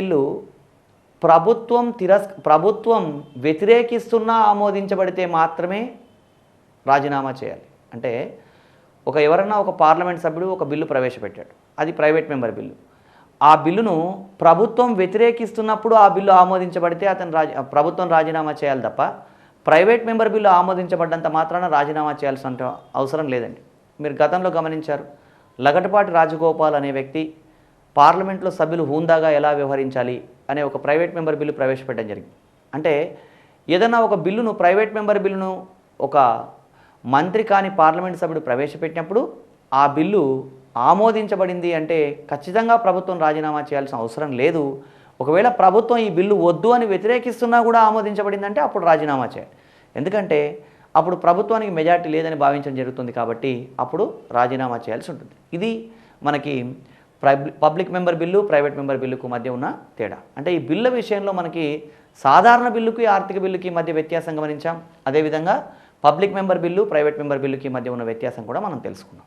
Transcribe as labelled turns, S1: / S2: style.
S1: Bill ప్రభుత్వం వ్యతిరేకిస్తున్నా ఆమోదించబడితే మాత్రమే రాజీనామా చేయాలి. అంటే ఎవరన్నా ఒక పార్లమెంట్ సభ్యుడు ఒక బిల్లు ప్రవేశపెట్టాడు, అది ప్రైవేట్ మెంబర్ బిల్లు. ఆ బిల్లును ప్రభుత్వం వ్యతిరేకిస్తున్నప్పుడు ఆ బిల్లు ఆమోదించబడితే ప్రభుత్వం రాజీనామా చేయాలి తప్ప ప్రైవేట్ మెంబర్ బిల్లు ఆమోదించబడ్డంత మాత్రాన రాజీనామా చేయాల్సిన అవసరం లేదండి. మీరు గతంలో గమనించారు, లగడపాటి రాజగోపాల్ అనే వ్యక్తి పార్లమెంట్లో సభ్యులు హూందాగా ఎలా వ్యవహరించాలి అనే ఒక ప్రైవేట్ మెంబర్ బిల్లు ప్రవేశపెట్టడం జరిగింది. అంటే ఏదైనా ఒక బిల్లును, ప్రైవేట్ మెంబర్ బిల్లును ఒక మంత్రి కాని పార్లమెంట్ సభ్యుడు ప్రవేశపెట్టినప్పుడు ఆ బిల్లు ఆమోదించబడింది అంటే ఖచ్చితంగా ప్రభుత్వం రాజీనామా చేయాల్సిన అవసరం లేదు. ఒకవేళ ప్రభుత్వం ఈ బిల్లు వద్దు అని వ్యతిరేకిస్తున్నా కూడా ఆమోదించబడిందంటే అప్పుడు రాజీనామా చేయాలి. ఎందుకంటే అప్పుడు ప్రభుత్వానికి మెజారిటీ లేదని భావించడం జరుగుతుంది కాబట్టి అప్పుడు రాజీనామా చేయాల్సి ఉంటుంది. ఇది మనకి public member bill, private member బిల్లుకు మధ్య ఉన్న తేడా. అంటే ఈ బిల్లు విషయంలో మనకి సాధారణ బిల్లుకి, ఆర్థిక బిల్లుకి మధ్య వ్యత్యాసం గమనించాం. అదేవిధంగా public member bill, private member బిల్లుకి మధ్య ఉన్న వ్యత్యాసం కూడా మనం తెలుసుకున్నాం.